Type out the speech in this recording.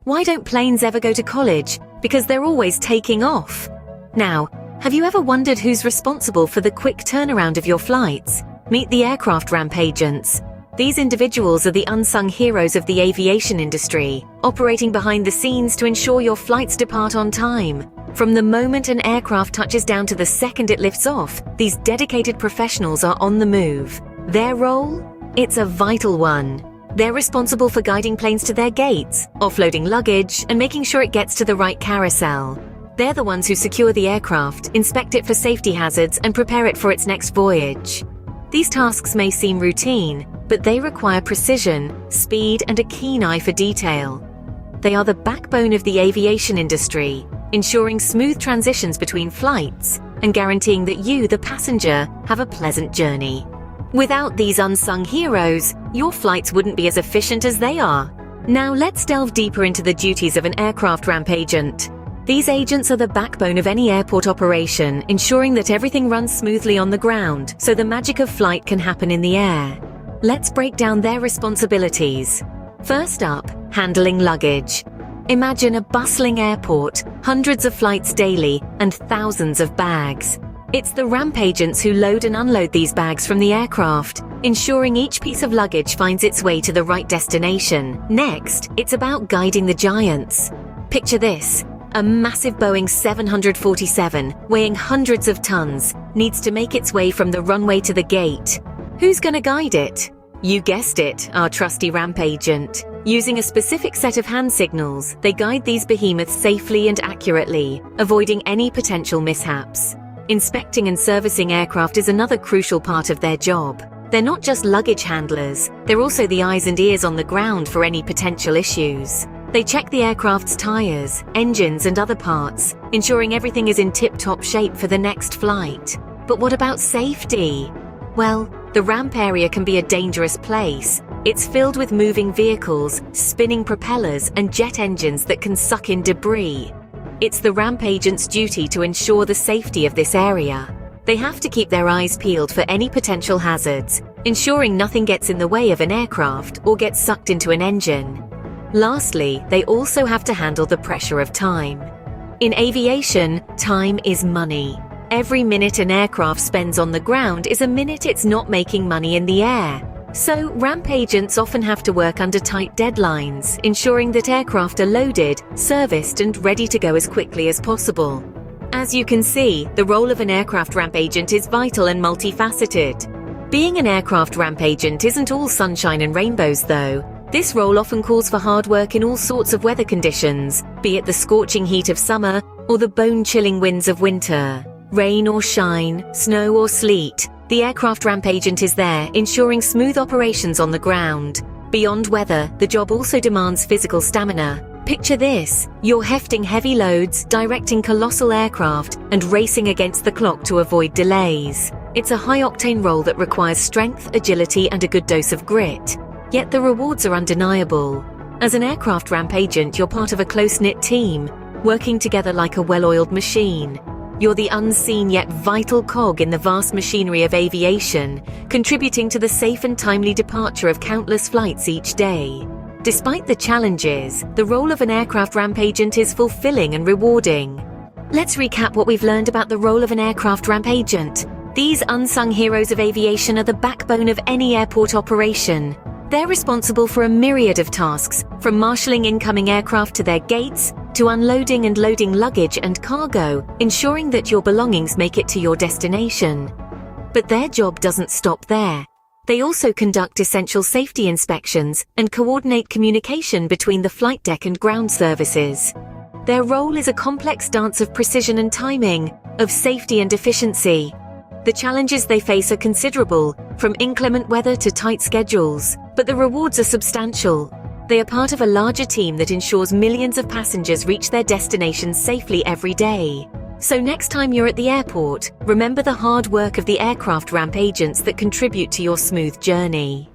Why don't planes ever go to college? Because they're always taking off. Now, have you ever wondered who's responsible for the quick turnaround of your flights? Meet the aircraft ramp agents. These individuals are the unsung heroes of the aviation industry, operating behind the scenes to ensure your flights depart on time. From the moment an aircraft touches down to the second it lifts off, these dedicated professionals are on the move. Their role? It's a vital one. They're responsible for guiding planes to their gates, offloading luggage, and making sure it gets to the right carousel. They're the ones who secure the aircraft, inspect it for safety hazards, and prepare it for its next voyage. These tasks may seem routine, but they require precision, speed, and a keen eye for detail. They are the backbone of the aviation industry, ensuring smooth transitions between flights and guaranteeing that you, the passenger, have a pleasant journey. Without these unsung heroes, your flights wouldn't be as efficient as they are. Now let's delve deeper into the duties of an aircraft ramp agent. These agents are the backbone of any airport operation, ensuring that everything runs smoothly on the ground so the magic of flight can happen in the air. Let's break down their responsibilities. First up, handling luggage. Imagine a bustling airport, hundreds of flights daily, and thousands of bags. It's the ramp agents who load and unload these bags from the aircraft, ensuring each piece of luggage finds its way to the right destination. Next, it's about guiding the giants. Picture this. A massive Boeing 747, weighing hundreds of tons, needs to make its way from the runway to the gate. Who's gonna guide it? You guessed it, our trusty ramp agent. Using a specific set of hand signals, they guide these behemoths safely and accurately, avoiding any potential mishaps. Inspecting and servicing aircraft is another crucial part of their job. They're not just luggage handlers, they're also the eyes and ears on the ground for any potential issues. They check the aircraft's tires, engines, and other parts, ensuring everything is in tip-top shape for the next flight. But what about safety? Well, the ramp area can be a dangerous place. It's filled with moving vehicles, spinning propellers, and jet engines that can suck in debris. It's the ramp agent's duty to ensure the safety of this area. They have to keep their eyes peeled for any potential hazards, ensuring nothing gets in the way of an aircraft or gets sucked into an engine. Lastly, they also have to handle the pressure of time. In aviation, time is money. Every minute an aircraft spends on the ground is a minute it's not making money in the air. So, ramp agents often have to work under tight deadlines, ensuring that aircraft are loaded, serviced, and ready to go as quickly as possible. As you can see, the role of an aircraft ramp agent is vital and multifaceted. Being an aircraft ramp agent isn't all sunshine and rainbows, though. This role often calls for hard work in all sorts of weather conditions, be it the scorching heat of summer or the bone-chilling winds of winter. Rain or shine, snow or sleet, the aircraft ramp agent is there, ensuring smooth operations on the ground. Beyond weather, the job also demands physical stamina. Picture this, you're hefting heavy loads, directing colossal aircraft, and racing against the clock to avoid delays. It's a high-octane role that requires strength, agility, and a good dose of grit. Yet the rewards are undeniable. As an aircraft ramp agent, you're part of a close-knit team, working together like a well-oiled machine. You're the unseen yet vital cog in the vast machinery of aviation, contributing to the safe and timely departure of countless flights each day. Despite the challenges, the role of an aircraft ramp agent is fulfilling and rewarding. Let's recap what we've learned about the role of an aircraft ramp agent. These unsung heroes of aviation are the backbone of any airport operation. They're responsible for a myriad of tasks, from marshalling incoming aircraft to their gates, to unloading and loading luggage and cargo, ensuring that your belongings make it to your destination. But their job doesn't stop there. They also conduct essential safety inspections and coordinate communication between the flight deck and ground services. Their role is a complex dance of precision and timing, of safety and efficiency. The challenges they face are considerable, from inclement weather to tight schedules, but the rewards are substantial. They are part of a larger team that ensures millions of passengers reach their destinations safely every day. So next time you're at the airport, remember the hard work of the aircraft ramp agents that contribute to your smooth journey.